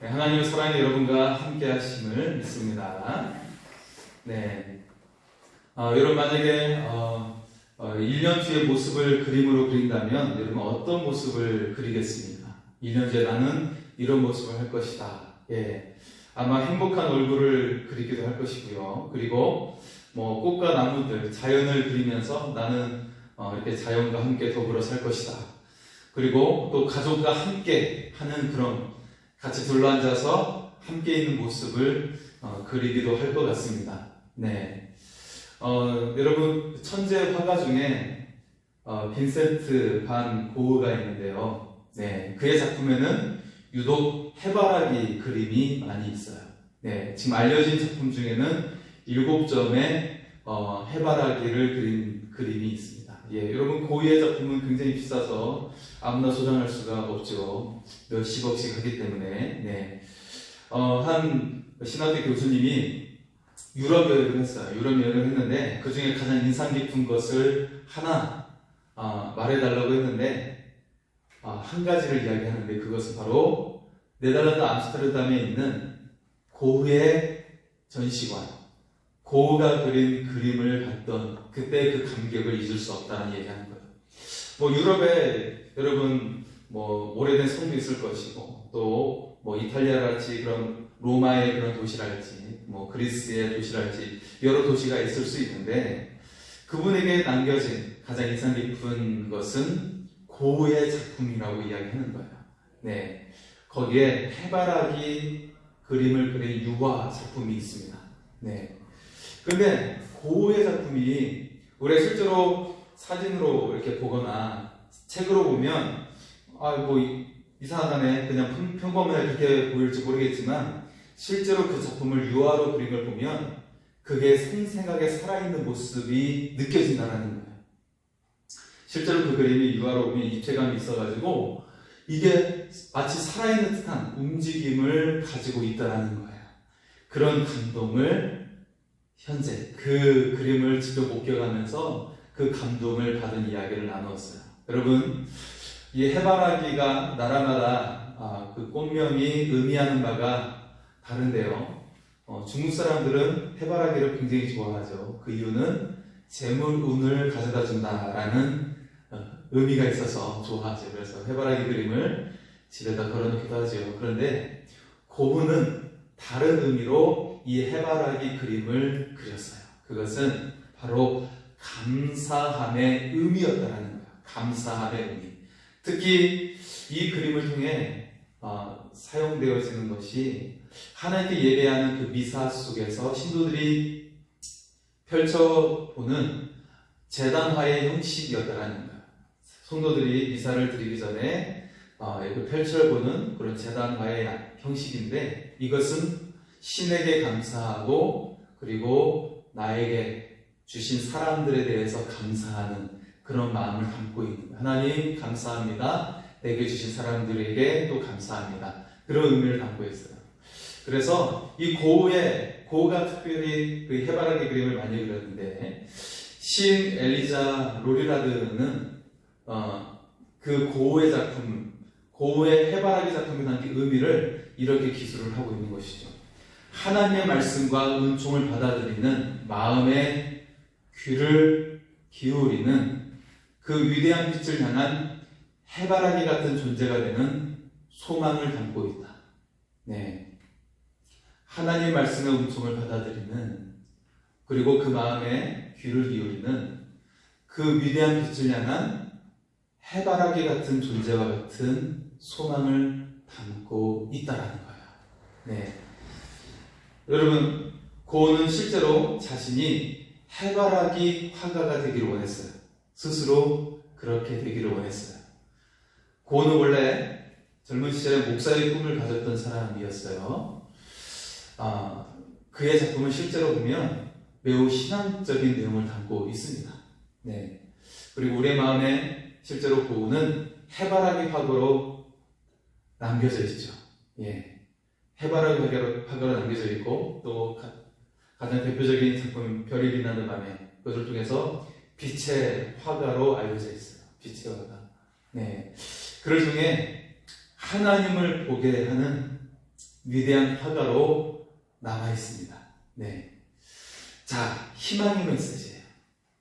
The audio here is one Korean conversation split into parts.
네, 하나님의 사랑이 여러분과 함께 하심을 믿습니다. 네. 여러분 만약에 1년 뒤의 모습을 그림으로 그린다면 여러분 어떤 모습을 그리겠습니까? 1년 뒤에 나는 이런 모습을 할 것이다. 예. 아마 행복한 얼굴을 그리기도 할 것이고요. 그리고 뭐 꽃과 나무들, 자연을 그리면서 나는 이렇게 자연과 함께 더불어 살 것이다. 그리고 또 가족과 함께 하는 그런 같이 둘러앉아서 함께 있는 모습을 그리기도 할 것 같습니다. 네. 여러분 천재 화가 중에 빈센트 반 고흐가 있는데요. 네, 그의 작품에는 유독 해바라기 그림이 많이 있어요. 네, 지금 알려진 작품 중에는 7점의 해바라기를 그린 그림이 있습니다. 예, 여러분 고흐의 작품은 굉장히 비싸서 아무나 소장할 수가 없죠. 몇십억씩 하기 때문에. 네. 한 신학교 교수님이 유럽 여행을 했어요. 유럽 여행을 했는데 그 중에 가장 인상 깊은 것을 하나 말해달라고 했는데 한 가지를 이야기하는데 그것은 바로 네덜란드 암스테르담에 있는 고흐의 전시관, 고흐가 그린 그림을 봤던 그때 그 감격을 잊을 수 없다는 얘기하는 거예요. 뭐 유럽에 여러분 뭐 오래된 성도 있을 것이고 또 뭐 이탈리아 같이 그런 로마의 그런 도시랄지 뭐 그리스의 도시랄지 여러 도시가 있을 수 있는데 그분에게 남겨진 가장 인상 깊은 것은 고흐의 작품이라고 이야기하는 거예요. 네, 거기에 해바라기 그림을 그린 유화 작품이 있습니다. 네, 근데 고흐의 작품이 우리가 실제로 사진으로 이렇게 보거나 책으로 보면 뭐 이상하네 그냥 평범하게 그렇게 보일지 모르겠지만 실제로 그 작품을 유화로 그린 걸 보면 그게 생생하게 살아있는 모습이 느껴진다는 거예요. 실제로 그 그림이 유화로 보면 입체감이 있어가지고 이게 마치 살아있는 듯한 움직임을 가지고 있다는 거예요. 그런 감동을 현재 그 그림을 직접 목격하면서 그 감동을 받은 이야기를 나누었어요. 여러분, 이 해바라기가 나라마다 그 꽃명이 의미하는 바가 다른데요. 중국 사람들은 해바라기를 굉장히 좋아하죠. 그 이유는 재물 운을 가져다 준다라는 의미가 있어서 좋아하죠. 그래서 해바라기 그림을 집에다 걸어놓기도 하죠. 그런데 고흐는 다른 의미로 이 해바라기 그림을 그렸어요. 그것은 바로 감사함의 의미였다라는 거예요. 감사함의 의미. 특히 이 그림을 통해 사용되어지는 것이 하나님께 예배하는 그 미사 속에서 신도들이 펼쳐보는 제단화의 형식이었다라는 거예요. 성도들이 미사를 드리기 전에 펼쳐보는 그런 제단화의 형식인데 이것은 신에게 감사하고 그리고 나에게 주신 사람들에 대해서 감사하는 그런 마음을 담고 있는 거예요. 하나님 감사합니다. 내게 주신 사람들에게 또 감사합니다. 그런 의미를 담고 있어요. 그래서 이 고흐가 특별히 그 해바라기 그림을 많이 그렸는데 시인 엘리자 로리라드는 그 고흐의 작품, 고흐의 해바라기 작품에 담긴 의미를 이렇게 기술을 하고 있는 것이죠. 하나님의 말씀과 은총을 받아들이는 마음의 귀를 기울이는 그 위대한 빛을 향한 해바라기 같은 존재가 되는 소망을 담고 있다. 네. 하나님의 말씀의 은총을 받아들이는 그리고 그 마음에 귀를 기울이는 그 위대한 빛을 향한 해바라기 같은 존재와 같은 소망을 담고 있다라는 거예요. 네. 여러분, 고흐는 실제로 자신이 해바라기 화가가 되기를 원했어요. 스스로 그렇게 되기를 원했어요. 고흐는 원래 젊은 시절에 목사의 꿈을 가졌던 사람이었어요. 그의 작품을 실제로 보면 매우 신앙적인 내용을 담고 있습니다. 네. 그리고 우리의 마음에 실제로 고흐는 해바라기 화가로 남겨져 있죠. 예. 해바라기 화가로 남겨져 있고 또 가장 대표적인 작품 별이 빛나는 밤에 그것을 통해서 빛의 화가로 알려져 있어요. 빛의 화가. 네. 그를 통해 하나님을 보게 하는 위대한 화가로 남아 있습니다. 네. 자, 희망의 메시지예요.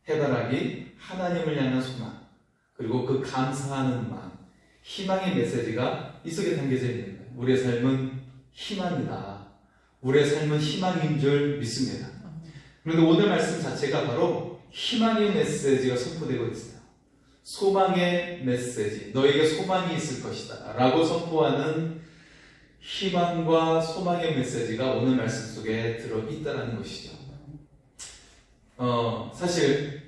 해바라기, 하나님을 향한 소망, 그리고 그 감사하는 마음, 희망의 메시지가 이 속에 담겨져 있는 거예요. 우리의 삶은 희망이다. 우리의 삶은 희망인 줄 믿습니다. 그런데 오늘 말씀 자체가 바로 희망의 메시지가 선포되고 있어요. 소망의 메시지, 너에게 소망이 있을 것이다 라고 선포하는 희망과 소망의 메시지가 오늘 말씀 속에 들어있다는 것이죠. 사실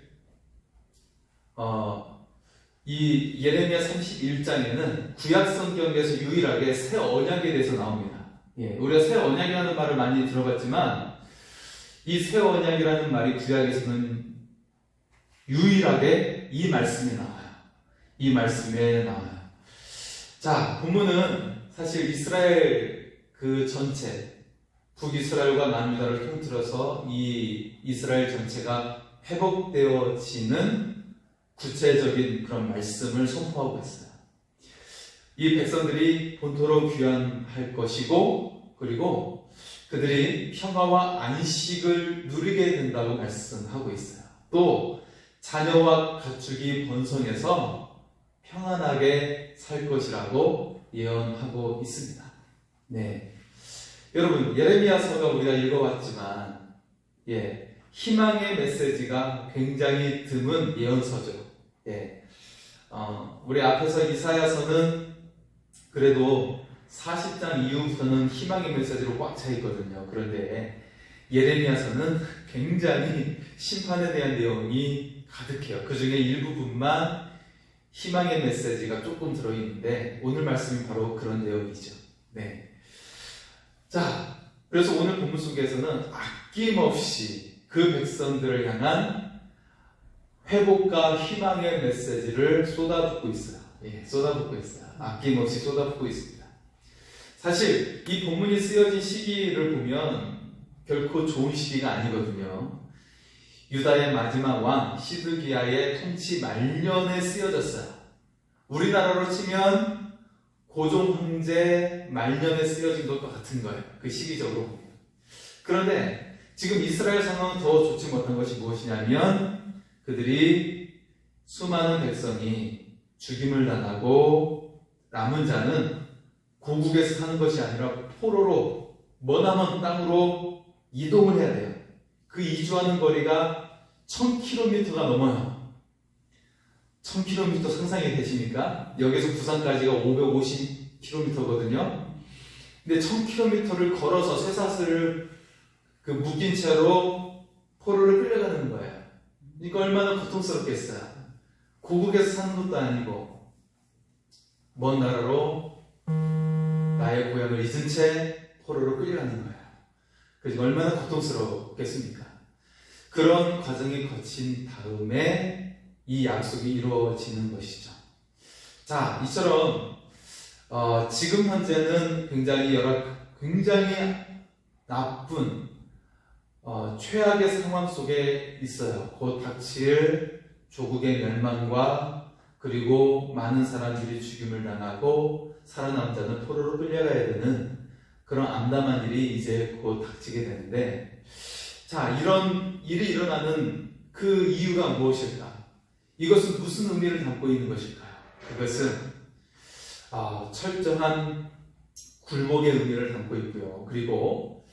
이 예레미야 31장에는 구약 성경에서 유일하게 새 언약에 대해서 나옵니다. 우리가 새 언약이라는 말을 많이 들어봤지만 이 새 언약이라는 말이 구약에서는 유일하게 이 말씀에 나와요. 이 말씀에 나와요. 자, 본문은 사실 이스라엘 그 전체, 북이스라엘과 남유다를 통틀어서 이 이스라엘 전체가 회복되어지는 구체적인 그런 말씀을 선포하고 있어요. 이 백성들이 본토로 귀환할 것이고, 그리고 그들이 평화와 안식을 누리게 된다고 말씀하고 있어요. 또 자녀와 가축이 번성해서 평안하게 살 것이라고 예언하고 있습니다. 네, 여러분, 예레미야서가 우리가 읽어봤지만 희망의 메시지가 굉장히 드문 예언서죠. 우리 앞에서 이사야서는 그래도 40장 이후부터는 희망의 메시지로 꽉 차 있거든요. 그런데 예레미야서는 굉장히 심판에 대한 내용이 가득해요. 그 중에 일부분만 희망의 메시지가 조금 들어있는데 오늘 말씀이 바로 그런 내용이죠. 네. 자, 그래서 오늘 본문 속에서는 아낌없이 그 백성들을 향한 회복과 희망의 메시지를 쏟아붓고 있어요. 쏟아붓고 있어요. 아낌없이 쏟아붓고 있습니다. 사실 이 본문이 쓰여진 시기를 보면 결코 좋은 시기가 아니거든요. 유다의 마지막 왕 시드기야의 통치 말년에 쓰여졌어요. 우리나라로 치면 고종 황제 말년에 쓰여진 것과 같은 거예요. 그 시기적으로 보면. 그런데 지금 이스라엘 상황은 더 좋지 못한 것이 무엇이냐면 그들이 수많은 백성이 죽임을 당하고 남은 자는 고국에서 사는 것이 아니라 포로로 머나먼 땅으로 이동을 해야 돼요. 그 이주하는 거리가 1000km가 넘어요. 1000km 상상이 되십니까? 여기서 부산까지가 550km거든요. 근데 1000km를 걸어서 쇠사슬을 묶인 채로 포로를 끌려가는 거예요. 이거 얼마나 고통스럽겠어요. 고국에서 사는 것도 아니고 먼 나라로 나의 고향을 잊은 채 포로로 끌려가는 거예요. 그래서 얼마나 고통스럽겠습니까? 그런 과정이 거친 다음에 이 약속이 이루어지는 것이죠. 자, 이처럼 지금 현재는 굉장히 나쁜 최악의 상황 속에 있어요. 곧 닥칠 조국의 멸망과 그리고 많은 사람들이 죽임을 당하고 살아남은 자는 포로로 끌려가야 되는 그런 암담한 일이 이제 곧 닥치게 되는데, 자, 이런 일이 일어나는 그 이유가 무엇일까? 이것은 무슨 의미를 담고 있는 것일까요? 그것은 철저한 굴복의 의미를 담고 있고요. 그리고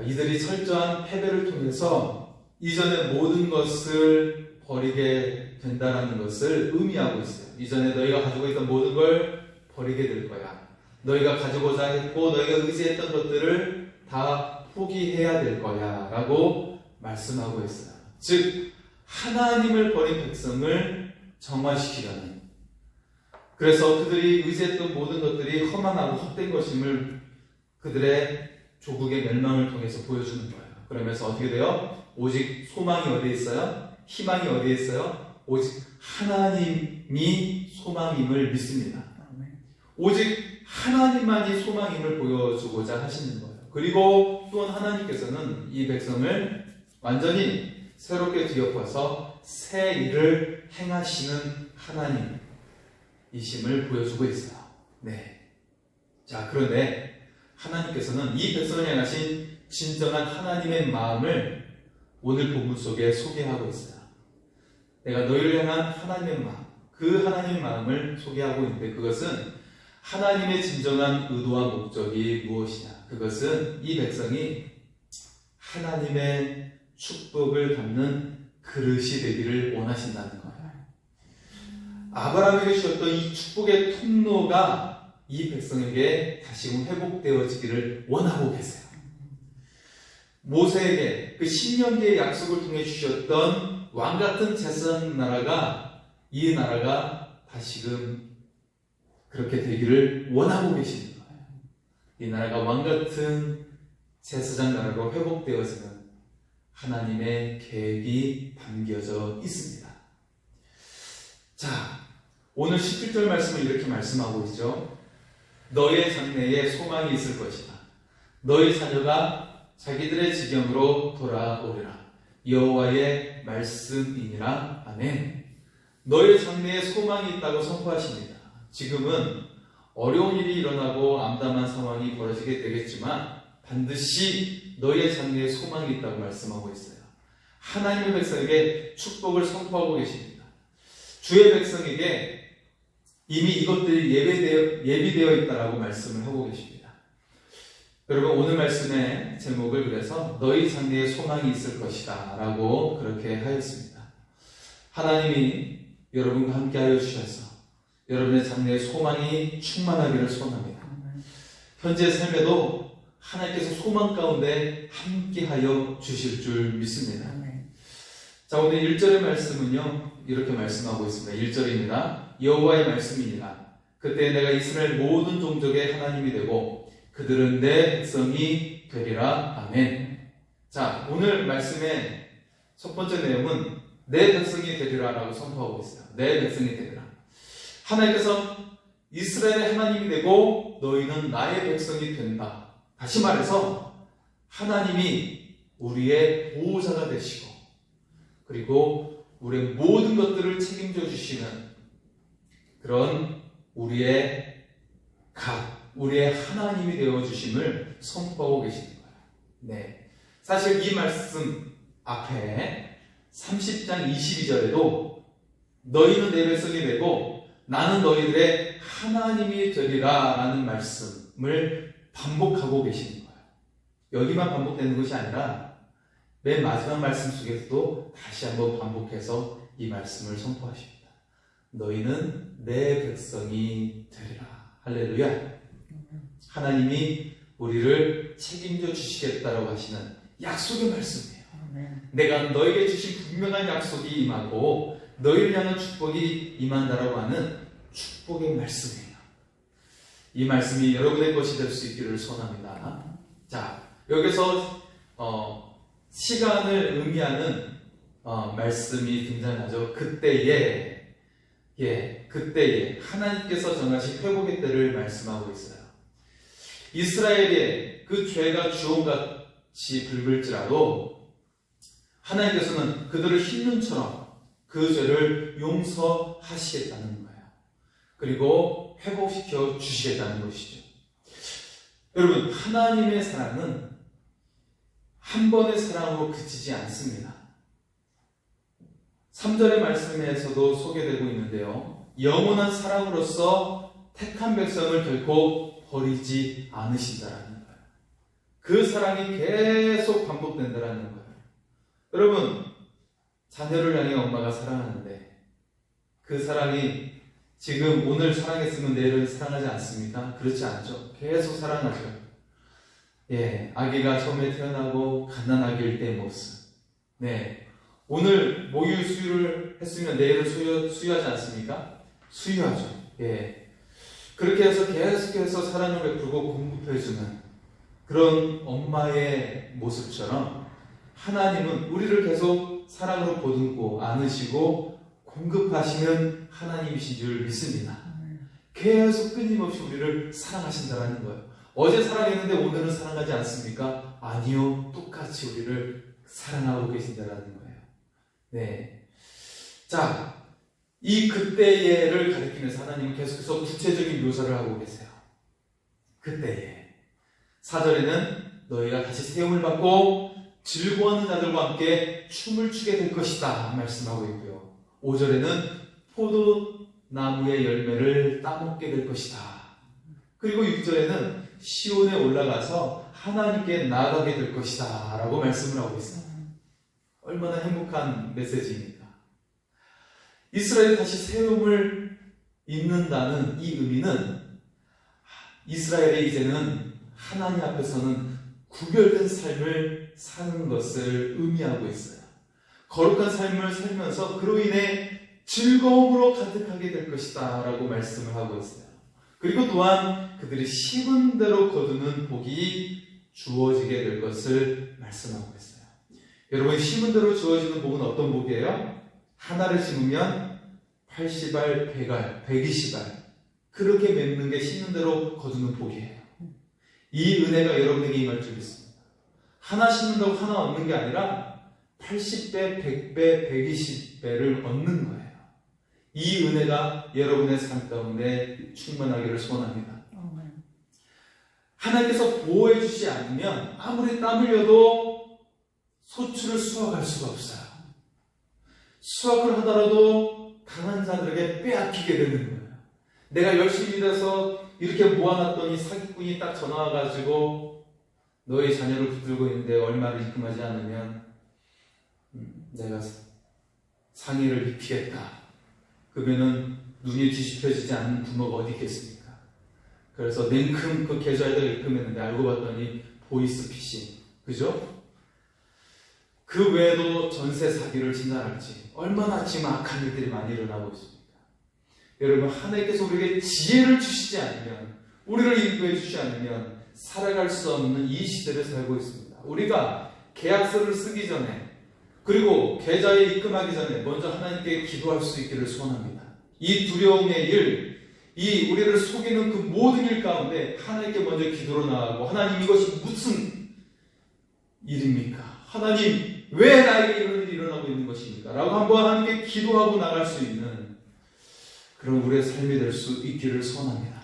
이들이 철저한 패배를 통해서 이전의 모든 것을 버리게 된다는 것을 의미하고 있어요. 이전에 너희가 가지고 있던 모든 걸 버리게 될 거야. 너희가 가지고자 했고 너희가 의지했던 것들을 다 포기해야 될 거야 라고 말씀하고 있어요. 즉 하나님을 버린 백성을 정화시키려는, 그래서 그들이 의지했던 모든 것들이 허망하고 헛된 것임을 그들의 조국의 멸망을 통해서 보여주는 거예요. 그러면서 어떻게 돼요? 오직 소망이 어디에 있어요? 희망이 어디에 있어요? 오직 하나님이 소망임을 믿습니다. 오직 하나님만이 소망임을 보여주고자 하시는 거예요. 그리고 또한 하나님께서는 이 백성을 완전히 새롭게 뒤엎어서 새 일을 행하시는 하나님이심을 보여주고 있어요. 네. 자, 그런데 하나님께서는 이 백성을 향하신 진정한 하나님의 마음을 오늘 본문 속에 소개하고 있어요. 내가 너희를 향한 하나님의 마음, 그 하나님의 마음을 소개하고 있는데 그것은 하나님의 진정한 의도와 목적이 무엇이냐? 그것은 이 백성이 하나님의 축복을 담는 그릇이 되기를 원하신다는 거예요. 아브라함에게 주셨던 이 축복의 통로가 이 백성에게 다시금 회복되어지기를 원하고 계세요. 모세에게 그 신명기의 약속을 통해 주셨던 왕같은 제사장 나라가 이 나라가 다시금 그렇게 되기를 원하고 계시는 거예요. 이 나라가 왕같은 제사장 나라로 회복되어지는 하나님의 계획이 담겨져 있습니다. 자, 오늘 17절 말씀을 이렇게 말씀하고 있죠. 너의 장래에 소망이 있을 것이다. 너희 자녀가 자기들의 지경으로 돌아오리라. 여호와의 말씀이니라. 아멘. 너의 장래에 소망이 있다고 선포하십니다. 지금은 어려운 일이 일어나고 암담한 상황이 벌어지게 되겠지만 반드시 너희의 장래에 소망이 있다고 말씀하고 있어요. 하나님의 백성에게 축복을 선포하고 계십니다. 주의 백성에게 이미 이것들이 예비되어 있다라고 말씀을 하고 계십니다. 여러분, 오늘 말씀의 제목을 그래서 너희 장래에 소망이 있을 것이다 라고 그렇게 하였습니다. 하나님이 여러분과 함께 하여 주셔서 여러분의 장래에 소망이 충만하기를 소원합니다. 현재 삶에도 하나님께서 소망 가운데 함께 하여 주실 줄 믿습니다. 자, 오늘 1절의 말씀은요 이렇게 말씀하고 있습니다. 1절입니다. 여호와의 말씀이니라. 그때 내가 이스라엘 모든 종족의 하나님이 되고 그들은 내 백성이 되리라. 아멘. 자, 오늘 말씀의 첫 번째 내용은 내 백성이 되리라 라고 선포하고 있어요. 내 백성이 되리라. 하나님께서 이스라엘의 하나님이 되고 너희는 나의 백성이 된다. 다시 말해서 하나님이 우리의 보호자가 되시고 그리고 우리의 모든 것들을 책임져 주시는 그런 우리의 우리의 하나님이 되어 주심을 선포하고 계시는 거예요. 네. 사실 이 말씀 앞에 30장 22절에도 너희는 내 백성이 되고 나는 너희들의 하나님이 되리라 라는 말씀을 반복하고 계시는 거예요. 여기만 반복되는 것이 아니라 맨 마지막 말씀 속에서도 다시 한번 반복해서 이 말씀을 선포하십니다. 너희는 내 백성이 되리라. 할렐루야. 하나님이 우리를 책임져 주시겠다라고 하시는 약속의 말씀이에요. 내가 너에게 주신 분명한 약속이 임하고 너희를 향한 축복이 임한다라고 하는 축복의 말씀이에요. 이 말씀이 여러분의 것이 될 수 있기를 소원합니다. 자, 여기서 시간을 의미하는 말씀이 등장하죠. 그때에 하나님께서 정하신 회복의 때를 말씀하고 있어요. 이스라엘의 그 죄가 주홍같이 붉을지라도 하나님께서는 그들을 흰눈처럼 그 죄를 용서하시겠다는 거예요. 그리고 회복시켜 주시겠다는 것이죠. 여러분, 하나님의 사랑은 한 번의 사랑으로 그치지 않습니다. 3절의 말씀에서도 소개되고 있는데요. 영원한 사랑으로서 택한 백성을 결코 버리지 않으신다라는 거예요. 그 사랑이 계속 반복된다라는 거예요. 여러분, 자녀를 향해 엄마가 사랑하는데 그 사랑이 지금 오늘 사랑했으면 내일은 사랑하지 않습니까? 그렇지 않죠. 계속 사랑하죠. 아기가 처음에 태어나고 갓난아기일 때의 모습. 오늘 모유 수유를 했으면 내일은 수유하지 않습니까? 수유하죠. 그렇게 해서 계속해서 사랑을 베풀고 공급해주는 그런 엄마의 모습처럼 하나님은 우리를 계속 사랑으로 보듬고 안으시고 공급하시는 하나님이신 줄 믿습니다. 계속 끊임없이 우리를 사랑하신다는 거예요. 어제 사랑했는데 오늘은 사랑하지 않습니까? 아니요. 똑같이 우리를 사랑하고 계신다는 거예요. 자, 이 그때에를 가리키면서 하나님은 계속해서 구체적인 묘사를 하고 계세요. 그때에. 4절에는 너희가 다시 세움을 받고 즐거워하는 자들과 함께 춤을 추게 될 것이다 말씀하고 있고요. 5절에는 포도나무의 열매를 따먹게 될 것이다. 그리고 6절에는 시온에 올라가서 하나님께 나아가게 될 것이다 라고 말씀을 하고 있어요. 얼마나 행복한 메시지입니까? 이스라엘이 다시 세움을 입는다는 이 의미는 이스라엘이 이제는 하나님 앞에서는 구별된 삶을 사는 것을 의미하고 있어요. 거룩한 삶을 살면서 그로 인해 즐거움으로 가득하게 될 것이다 라고 말씀을 하고 있어요. 그리고 또한 그들이 심은 대로 거두는 복이 주어지게 될 것을 말씀하고 있어요. 여러분, 심은 대로 주어지는 복은 어떤 복이에요? 하나를 심으면 80알, 100알, 120알 그렇게 맺는 게 심는 대로 거두는 복이에요. 이 은혜가 여러분에게 임할 줄 믿습니다. 하나 심는다고 하나 얻는 게 아니라 80배, 100배, 120배를 얻는 거예요. 이 은혜가 여러분의 삶 가운데 충만하기를 소원합니다. 하나님께서 보호해 주시지 않으면 아무리 땀 흘려도 소출을 수확할 수가 없어요. 수확을 하더라도 강한 자들에게 빼앗기게 되는 거예요. 내가 열심히 일해서 이렇게 모아놨더니 사기꾼이 딱 전화 와가지고 너의 자녀를 붙들고 있는데 얼마를 입금하지 않으면 내가 상해를 입히겠다. 그러면은 눈이 뒤집혀지지 않는 부모가 어디 있겠습니까? 그래서 냉큼 그 계좌에다가 입금했는데 알고 봤더니 보이스피싱, 그죠? 그 외에도 전세 사기를 진단할지 얼마나 지금 악한 일들이 많이 일어나고 있습니까? 여러분, 하나님께서 우리에게 지혜를 주시지 않으면, 우리를 인도해 주시지 않으면 살아갈 수 없는 이 시대를 살고 있습니다. 우리가 계약서를 쓰기 전에, 그리고 계좌에 입금하기 전에 먼저 하나님께 기도할 수 있기를 소원합니다. 이 두려움의 일, 이 우리를 속이는 그 모든 일 가운데 하나님께 먼저 기도로 나아가고, 하나님, 이것이 무슨 일입니까? 하나님, 왜 나에게 이런 일이 일어나고 있는 것입니까? 라고 한번 하나님께 기도하고 나갈 수 있는 그런 우리의 삶이 될 수 있기를 소원합니다.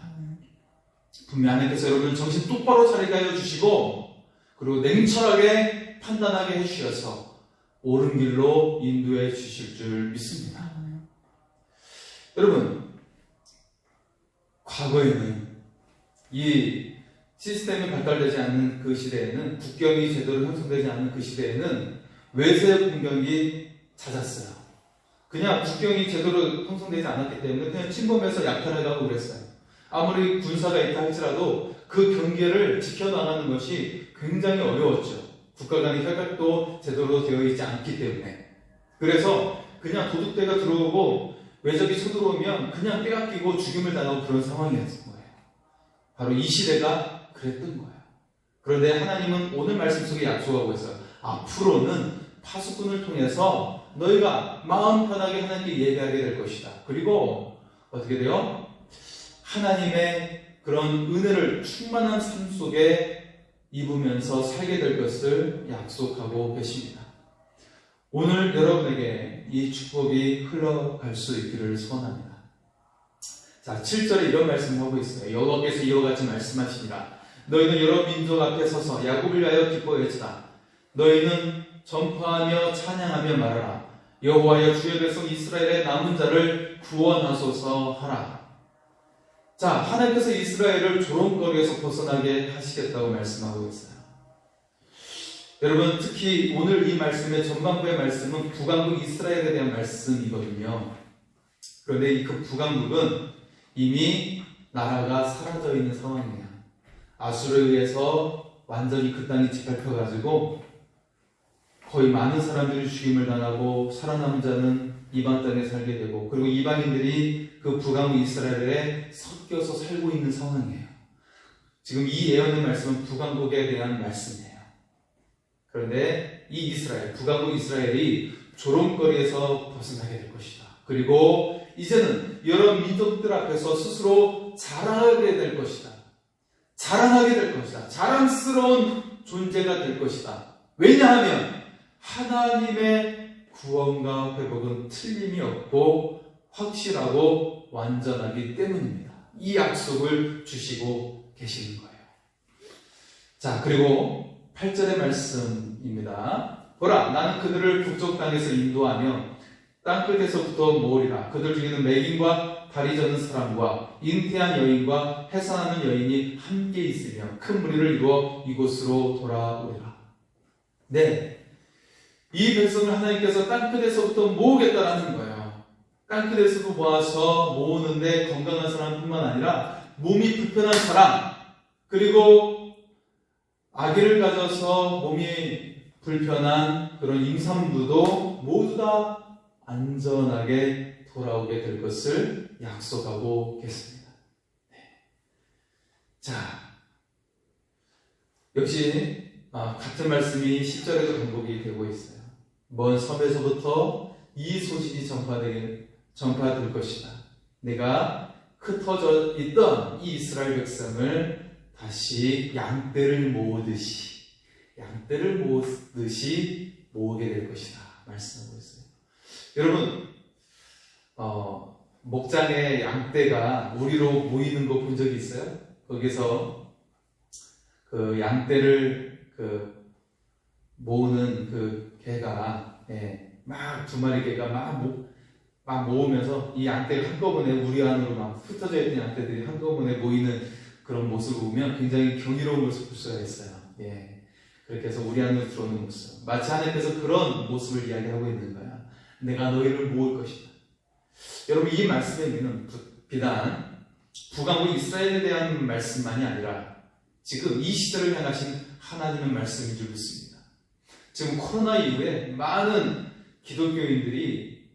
분명 하나님께서 여러분을 정신 똑바로 차리게 하여 주시고, 그리고 냉철하게 판단하게 해주셔서 옳은 길로 인도해 주실 줄 믿습니다. 여러분, 과거에는 이 시스템이 발달되지 않는 그 시대에는, 국경이 제대로 형성되지 않는 그 시대에는 외세 공격이 잦았어요. 그냥 국경이 제대로 형성되지 않았기 때문에 그냥 침범해서 약탈해가고 그랬어요. 아무리 군사가 있다 할지라도 그 경계를 지켜나가는 것이 굉장히 어려웠죠. 국가 간의 협약도 제대로 되어 있지 않기 때문에. 그래서 그냥 도둑대가 들어오고 외적이 쳐들어오면 그냥 빼앗기고 죽임을 당하고 그런 상황이었을 거예요. 바로 이 시대가 그랬던 거예요. 그런데 하나님은 오늘 말씀 속에 약속하고 있어요. 앞으로는 파수꾼을 통해서 너희가 마음 편하게 하나님께 예배하게 될 것이다. 그리고 어떻게 돼요? 하나님의 그런 은혜를 충만한 삶 속에 입으면서 살게 될 것을 약속하고 계십니다. 오늘 여러분에게 이 축복이 흘러갈 수 있기를 소원합니다. 자, 7절에 이런 말씀을 하고 있어요. 여호와께서 이와 같이 말씀하시니라. 너희는 여러 민족 앞에 서서 야곱을 위하여 기뻐 외치라. 너희는 전파하며 찬양하며 말하라. 여호와여, 주의 백성 이스라엘의 남은 자를 구원하소서 하라. 자, 하나님께서 이스라엘을 조롱거리에서 벗어나게 하시겠다고 말씀하고 있어요. 여러분, 특히 오늘 이 말씀의 전반부의 말씀은 북왕국 이스라엘에 대한 말씀이거든요. 그런데 그 북왕국은 이미 나라가 사라져 있는 상황이에요. 아수르에 의해서 완전히 그 땅이 짓밟혀가지고 거의 많은 사람들이 죽임을 당하고 살아남은 자는 이방 땅에 살게 되고, 그리고 이방인들이 그 북왕국 이스라엘에 섞여서 살고 있는 상황이에요. 지금 이 예언의 말씀은 북왕국에 대한 말씀이에요. 그런데 이 이스라엘, 북왕국 이스라엘이 조롱거리에서 벗어나게 될 것이다. 그리고 이제는 여러 민족들 앞에서 스스로 자랑하게 될 것이다. 자랑하게 될 것이다. 자랑스러운 존재가 될 것이다. 왜냐하면 하나님의 구원과 회복은 틀림이 없고 확실하고 완전하기 때문입니다. 이 약속을 주시고 계시는 거예요. 자, 그리고 8절의 말씀입니다. 보라, 나는 그들을 북쪽 땅에서 인도하며 땅끝에서부터 모으리라. 그들 중에는 맹인과 다리 저는 사람과 잉태한 여인과 해산하는 여인이 함께 있으며 큰 무리를 이루어 이곳으로 돌아오리라. 네, 이 백성을 하나님께서 땅끝에서부터 모으겠다라는 거예요. 땅끝에서도 모아서 모으는데 건강한 사람뿐만 아니라 몸이 불편한 사람, 그리고 아기를 가져서 몸이 불편한 그런 임산부도 모두 다 안전하게 돌아오게 될 것을 약속하고 계십니다. 네. 자, 역시 같은 말씀이 10절에도 반복이 되고 있어요. 먼 섬에서부터 이 소식이 전파될 것이다. 내가 흩어져 있던 이 이스라엘 백성을 다시 양떼를 모으듯이 모으게 될 것이다. 말씀하고 있어요. 여러분, 목장에 양떼가 무리로 모이는 거 본 적이 있어요? 거기서 그 양떼를 모으는 그 개가, 막 두 마리 개가 막 모으면서 이 양떼가 한꺼번에 무리 안으로 막 흩어져 있던 양떼들이 한꺼번에 모이는 그런 모습을 보면 굉장히 경이로운 모습을 볼 수가 있어요. 그렇게 해서 우리 안으로 들어오는 모습. 마치 하나님께서 그런 모습을 이야기하고 있는 거야. 내가 너희를 모을 것이다. 여러분, 이 말씀의 의미는 비단 북왕국 이스라엘에 대한 말씀만이 아니라 지금 이 시대를 향하신 하나님의 말씀인 줄 믿습니다. 지금 코로나 이후에 많은 기독교인들이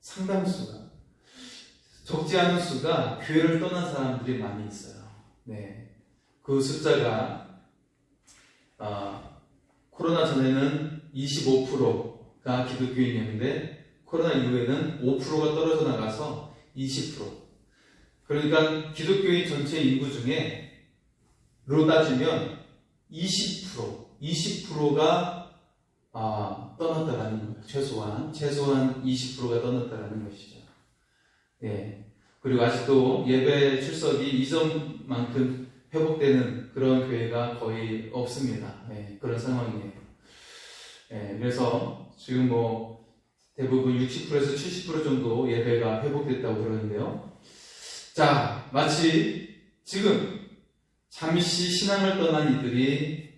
상당수가, 적지 않은 수가 교회를 떠난 사람들이 많이 있어요. 그 숫자가 코로나 전에는 25%가 기독교인이었는데 코로나 이후에는 5%가 떨어져 나가서 20%. 그러니까 기독교인 전체 인구 중에로 따지면 20%가 떠났다라는 거예요. 최소한 20%가 떠났다라는 것이죠. 그리고 아직도 예배 출석이 이전만큼 회복되는 그런 교회가 거의 없습니다. 그런 상황이에요. 그래서 지금 대부분 60%에서 70% 정도 예배가 회복됐다고 그러는데요. 자, 마치 지금 잠시 신앙을 떠난 이들이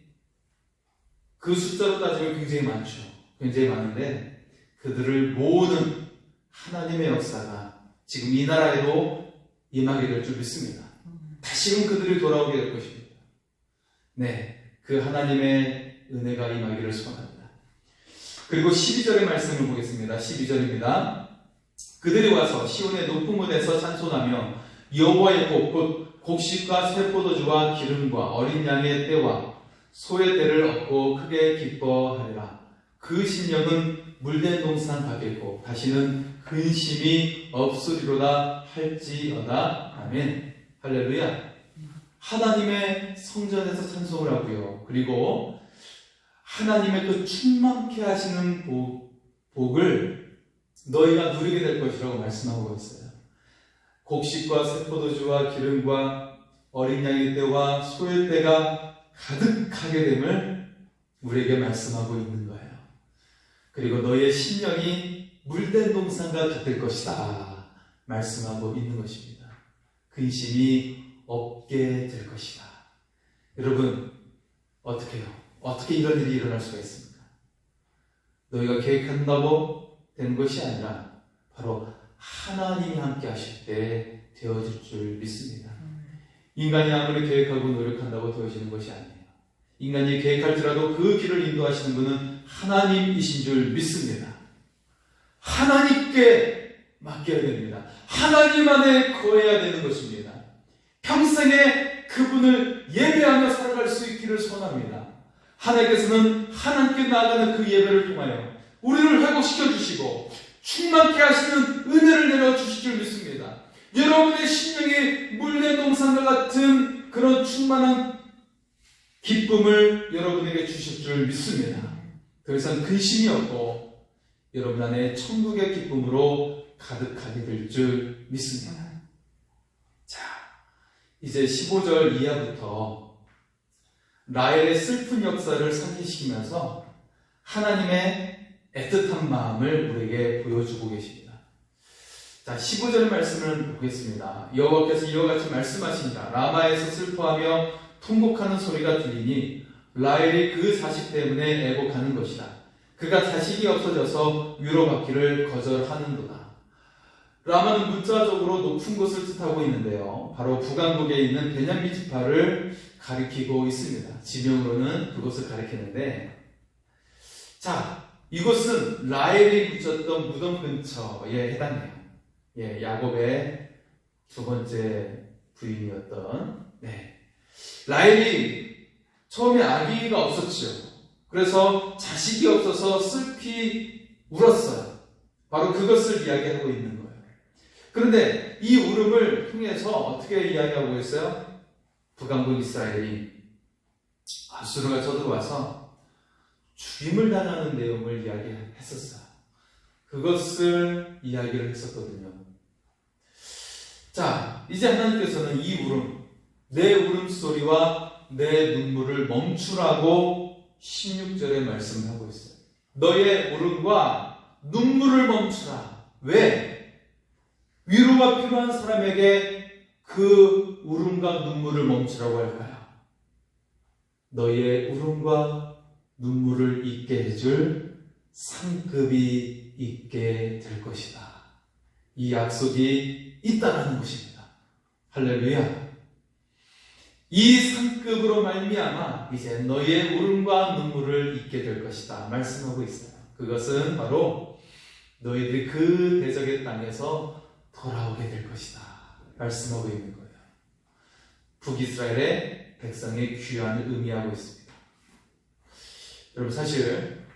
그 숫자로 따지면 굉장히 많죠. 굉장히 많은데 그들을 모으는 하나님의 역사가 지금 이 나라에도 임하게 될 줄 믿습니다. 다시금 그들이 돌아오게 될 것입니다. 그 하나님의 은혜가 임하기를 소원합니다. 그리고 12절의 말씀을 보겠습니다. 12절입니다. 그들이 와서 시온의 높은 곳에서 찬송하며 여호와의 복, 곧 곡식과 새 포도주와 기름과 어린 양의 떼와 소의 떼를 얻고 크게 기뻐하리라. 그 심령은 물된 동산 가겠고 다시는 근심이 없으리로다 할지어다. 아멘. 할렐루야. 하나님의 성전에서 찬송을 하고요. 그리고 하나님의 그 충만케 하시는 복을 너희가 누리게 될 것이라고 말씀하고 있어요. 곡식과 새포도주와 기름과 어린 양의 떼와 소의 떼가 가득하게 됨을 우리에게 말씀하고 있는 거예요. 그리고 너희의 심령이 물된 동산과 같을 것이다 말씀하고 있는 것입니다. 근심이 없게 될 것이다. 여러분, 어떻게 이런 일이 일어날 수가 있습니까? 너희가 계획한다고 되는 것이 아니라 바로 하나님이 함께 하실 때 되어질 줄 믿습니다. 인간이 아무리 계획하고 노력한다고 되어지는 것이 아니에요. 인간이 계획할지라도 그 길을 인도하시는 분은 하나님이신 줄 믿습니다. 하나님께 맡겨야 됩니다. 하나님 안에 거해야 되는 것입니다. 평생에 그분을 예배하며 살아갈 수 있기를 소원합니다. 하나님께서는 하나님께 나아가는 그 예배를 통하여 우리를 회복시켜 주시고 충만케 하시는 은혜를 내려주실 줄 믿습니다. 여러분의 심령이 물된 동산과 같은 그런 충만한 기쁨을 여러분에게 주실 줄 믿습니다. 더 이상 근심이 없고 여러분 안에 천국의 기쁨으로 가득하게 될 줄 믿습니다. 자, 이제 15절 이하부터 라헬의 슬픈 역사를 상기시키면서 하나님의 애틋한 마음을 우리에게 보여주고 계십니다. 자, 15절 말씀을 보겠습니다. 여호와께서 이와 같이 말씀하십니다. 라마에서 슬퍼하며 통곡하는 소리가 들리니 라헬이 그 자식 때문에 애곡하는 것이다. 그가 자식이 없어져서 위로받기를 거절하는도다. 라마는 문자적으로 높은 곳을 뜻하고 있는데요. 바로 북왕국에 있는 베냐민 지파를 가리키고 있습니다. 지명으로는 그곳을 가리키는데, 자, 이곳은 라헬이 묻혔던 무덤 근처에 해당해요. 예, 야곱의 두 번째 부인이었던, 라헬이 처음에 아기가 없었죠. 그래서 자식이 없어서 슬피 울었어요. 바로 그것을 이야기하고 있는 거예요. 그런데 이 울음을 통해서 어떻게 이야기하고 있어요? 북왕국 이스라엘이 아수르가 쳐들어와서 죽임을 당하는 내용을 이야기했었어요. 그것을 이야기를 했었거든요. 자, 이제 하나님께서는 이 울음, 내 울음소리와 내 눈물을 멈추라고 16절에 말씀을 하고 있어요. 너의 울음과 눈물을 멈추라. 왜? 위로가 필요한 사람에게 그 울음과 눈물을 멈추라고 할까요? 너의 울음과 눈물을 잊게 해줄 상급이 있게 될 것이다. 이 약속이 있다라는 것입니다. 할렐루야. 이 상급으로 말미암아 이제 너의 울음과 눈물을 잊게 될 것이다 말씀하고 있어요. 그것은 바로 너희들이 그 대적의 땅에서 돌아오게 될 것이다 말씀하고 있는 거예요. 북이스라엘의 백성의 귀환을 의미하고 있습니다. 여러분, 사실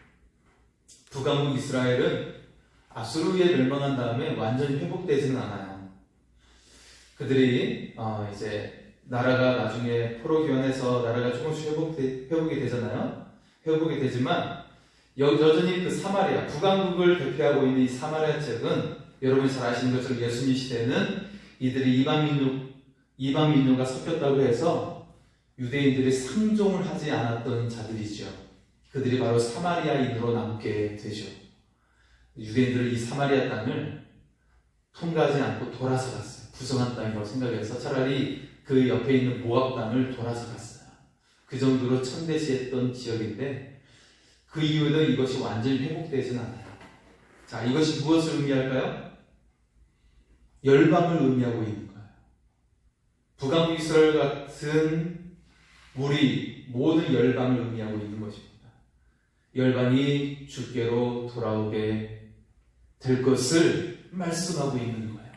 북왕국 이스라엘은 아수르에 멸망한 다음에 완전히 회복되지는 않아요. 그들이 이제 나라가 나중에 포로 귀환해서 나라가 조금씩 회복이 되잖아요. 회복이 되지만 여전히 그 사마리아, 북왕국을 대표하고 있는 이 사마리아 지역은 여러분이 잘 아시는 것처럼 예수님 시대에는 이들이 이방 민족과 섞였다고 해서 유대인들이 상종을 하지 않았던 자들이죠. 그들이 바로 사마리아인으로 남게 되죠. 유대인들은 이 사마리아 땅을 통과하지 않고 돌아서 갔어요. 부정한 땅이라고 생각해서 차라리 그 옆에 있는 모압 땅을 돌아서 갔어요. 그 정도로 천대시했던 지역인데 그 이후에는 이것이 완전히 회복되지는 않아요. 자, 이것이 무엇을 의미할까요? 열방을 의미하고 있는 거예요. 북왕국 이스라엘 같은 우리 모든 열방을 의미하고 있는 것입니다. 열방이 주께로 돌아오게 될 것을 말씀하고 있는 거예요.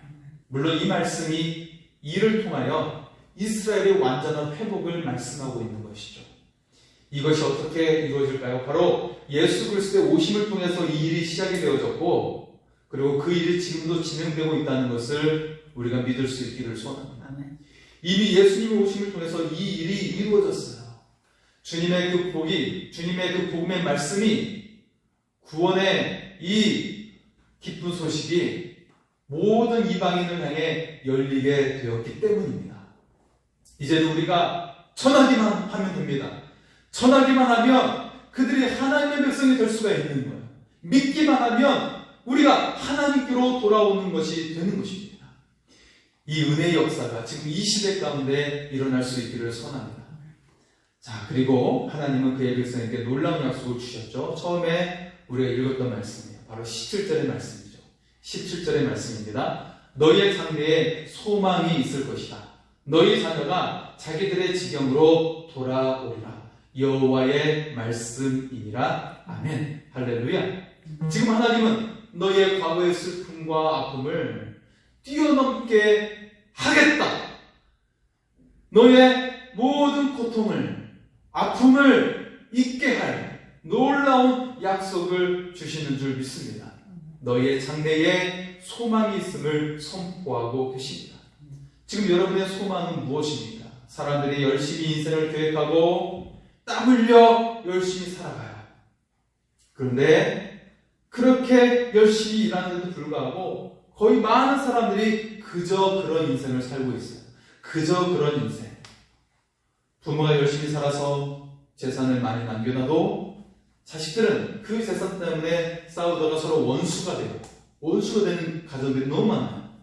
물론 이 말씀이 이를 통하여 이스라엘의 완전한 회복을 말씀하고 있는 것이죠. 이것이 어떻게 이루어질까요? 바로 예수 그리스도의 오심을 통해서 이 일이 시작이 되어졌고, 그리고 그 일이 지금도 진행되고 있다는 것을 우리가 믿을 수 있기를 소원합니다. 이미 예수님의 오심을 통해서 이 일이 이루어졌어요. 주님의 그 복이, 주님의 그 복음의 말씀이, 구원의 이 기쁜 소식이 모든 이방인을 향해 열리게 되었기 때문입니다. 이제는 우리가 전하기만 하면 됩니다. 전하기만 하면 그들이 하나님의 백성이 될 수가 있는 거예요. 믿기만 하면 우리가 하나님께로 돌아오는 것이 되는 것입니다. 이 은혜의 역사가 지금 이 시대 가운데 일어날 수 있기를 소원합니다. 자, 그리고 하나님은 그의 백성에게 놀라운 약속을 주셨죠. 처음에 우리가 읽었던 말씀이에요. 바로 17절의 말씀이죠. 17절의 말씀입니다. 너희의 장래에 소망이 있을 것이다. 너희 자녀가 자기들의 지경으로 돌아오리라. 여호와의 말씀이니라. 아멘. 할렐루야. 지금 하나님은 너희의 과거의 슬픔과 아픔을 뛰어넘게 하겠다. 너의 모든 고통을, 아픔을 잊게 할 놀라운 약속을 주시는 줄 믿습니다. 너희의 장래에 소망이 있음을 선포하고 계십니다. 지금 여러분의 소망은 무엇입니까? 사람들이 열심히 인생을 계획하고 땀 흘려 열심히 살아가요. 그런데 그렇게 열심히 일하는데도 불구하고 거의 많은 사람들이 그저 그런 인생을 살고 있어요. 그저 그런 인생. 부모가 열심히 살아서 재산을 많이 남겨놔도 자식들은 그 재산 때문에 싸우다가 서로 원수가 돼요. 원수가 되는 가정들이 너무 많아요.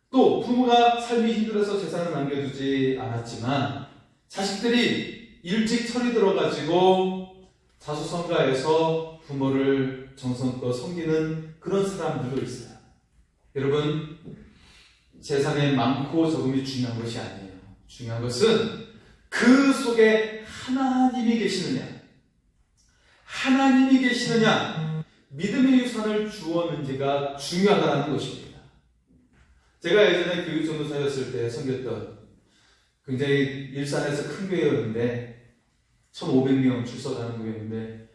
또 부모가 삶이 힘들어서 재산을 남겨두지 않았지만 자식들이 일찍 철이 들어가지고 자수성가해서 부모를 정성껏 섬기는 그런 사람들도 있어요. 여러분, 재산의 많고 적음이 중요한 것이 아니에요. 중요한 것은 그 속에 하나님이 계시느냐, 하나님이 계시느냐, 믿음의 유산을 주었는지가 중요하다는 것입니다. 제가 예전에 교육전도사였을 때 섬겼던 굉장히 일산에서 큰 교회였는데 1,500명 출석하는 교회인데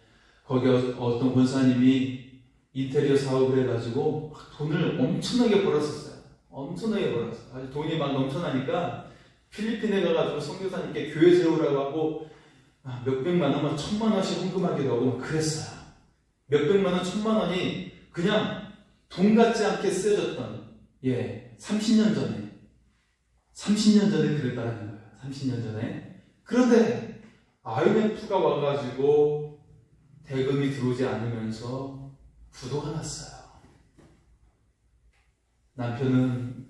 거기 어떤 권사님이 인테리어 사업을 해가지고 돈을 엄청나게 벌었었어요. 엄청나게 벌었어요. 아주 돈이 막 넘쳐나니까 필리핀에 가가지고 선교사님께 교회 세우라고 하고 몇백만 원, 1,000만 원씩 헌금하기도 하고 그랬어요. 몇백만 원, 1,000만 원이 그냥 돈 같지 않게 쓰여졌던 30년 전에 그랬다는 거예요. 30년 전에. 그런데 IMF가 와가지고 대금이 들어오지 않으면서 부도가 났어요. 남편은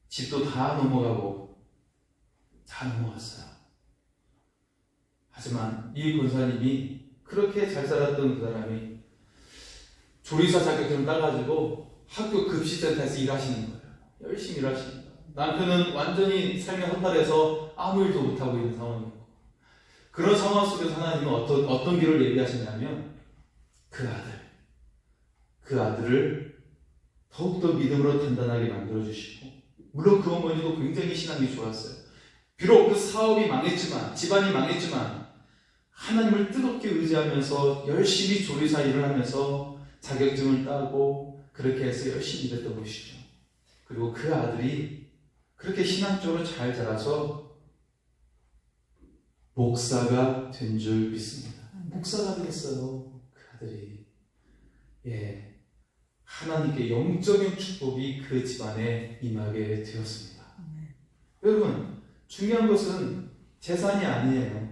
집도 다 넘어가고 다 넘어갔어요. 하지만 이 권사님이 그렇게 잘 살았던 그 사람이 조리사 자격증을 따가지고 학교 급식센터에서 일하시는 거예요. 열심히 일하시는 거예요. 남편은 완전히 삶의 허탈해서 아무 일도 못하고 있는 상황이고, 그런 상황 속에서 하나님은 어떤 길을 예비하시냐면 그 아들을 더욱더 믿음으로 단단하게 만들어주시고, 물론 그 어머니도 굉장히 신앙이 좋았어요. 비록 그 사업이 망했지만, 집안이 망했지만 하나님을 뜨겁게 의지하면서 열심히 조리사 일을 하면서 자격증을 따고 그렇게 해서 열심히 일했던 것이죠. 그리고 그 아들이 그렇게 신앙적으로 잘 자라서 목사가 된 줄 믿습니다. 목사가 됐어요. 그 아들이. 하나님께 영적인 축복이 그 집안에 임하게 되었습니다. 여러분, 중요한 것은 재산이 아니에요.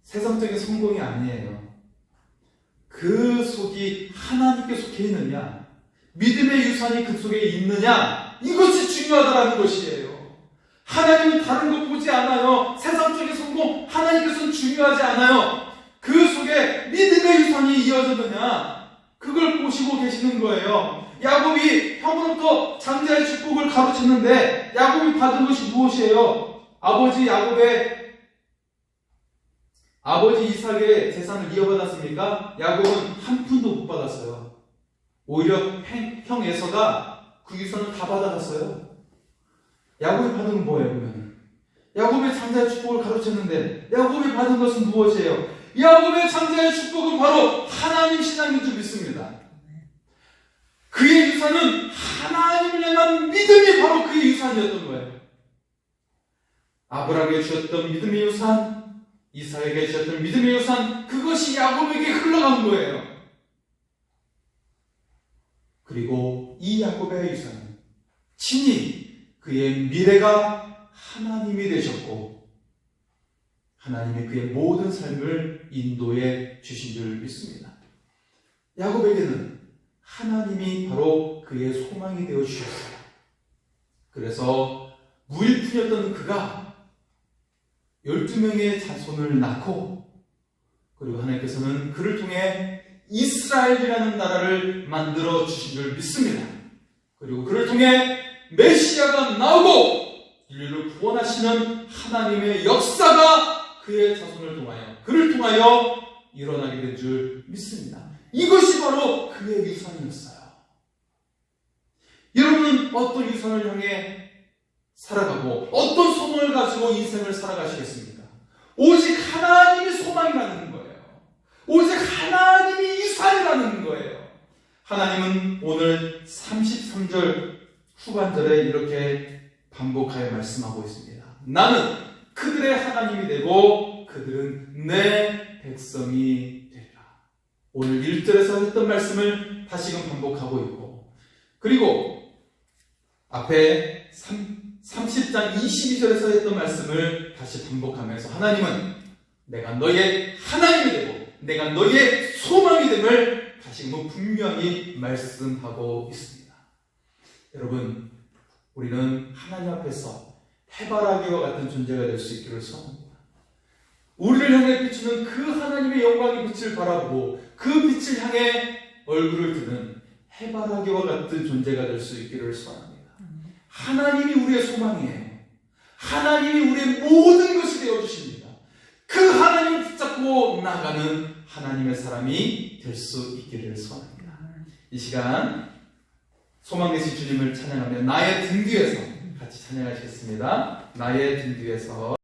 세상적인 성공이 아니에요. 그 속이 하나님께 속해 있느냐, 믿음의 유산이 그 속에 있느냐, 이것이 중요하다는 것이에요. 하나님은 다른 것 보지 않아요. 세상적인 성공, 하나님께서는 중요하지 않아요. 그 속에 믿음의 유산이 이어졌느냐, 그걸 보시고 계시는 거예요. 야곱이 형으로부터 장자의 축복을 가로챘는데 야곱이 받은 것이 무엇이에요? 아버지 이삭의 재산을 이어받았습니까? 야곱은 한 푼도 못 받았어요. 오히려 형 에서가 그 유산을 다 받아갔어요. 야곱이 받은 건 뭐예요, 그러면? 야곱의 장자의 축복을 가로챘는데 야곱이 받은 것은 무엇이에요? 야곱의 장자의 축복은 바로 하나님 신앙인 줄 믿습니다. 그의 유산은 하나님을 향한 믿음이 바로 그의 유산이었던 거예요. 아브라함에게 주셨던 믿음의 유산, 이삭에게 주셨던 믿음의 유산, 그것이 야곱에게 흘러간 거예요. 그리고 이 야곱의 유산은 친히 그의 미래가 하나님이 되셨고 하나님이 그의 모든 삶을 인도해 주신 줄 믿습니다. 야곱에게는 하나님이 바로 그의 소망이 되어 주셨어요. 그래서 무일푼이었던 그가 12명의 자손을 낳고, 그리고 하나님께서는 그를 통해 이스라엘이라는 나라를 만들어 주신 줄 믿습니다. 그리고 그를 통해 메시아가 나오고 인류를 구원하시는 하나님의 역사가 그의 자손을 통하여, 그를 통하여 일어나게 된 줄 믿습니다. 이것이 바로 그의 유산이었어요. 여러분은 어떤 유산을 향해 살아가고 어떤 소망을 가지고 인생을 살아가시겠습니까? 오직 하나님이 소망이라는 거예요. 오직 하나님이 유산이라는 거예요. 하나님은 오늘 33절 후반절에 이렇게 반복하여 말씀하고 있습니다. 나는 그들의 하나님이 되고 그들은 내 백성이 되리라. 오늘 1절에서 했던 말씀을 다시금 반복하고 있고, 그리고 앞에 30장 22절에서 했던 말씀을 다시 반복하면서 하나님은 내가 너의 하나님이 되고 내가 너의 소망이 됨을 다시금 분명히 말씀하고 있습니다. 여러분, 우리는 하나님 앞에서 해바라기와 같은 존재가 될 수 있기를 소원합니다. 우리를 향해 비추는 그 하나님의 영광의 빛을 바라보고 그 빛을 향해 얼굴을 드는 해바라기와 같은 존재가 될 수 있기를 소원합니다. 하나님이 우리의 소망이에요. 하나님이 우리의 모든 것이 되어주십니다. 그 하나님을 붙잡고 나가는 하나님의 사람이 될 수 있기를 소원합니다. 이 시간 소망 되신 주님을 찬양하며 나의 등 뒤에서 같이 찬양하시겠습니다. 나의 등 뒤에서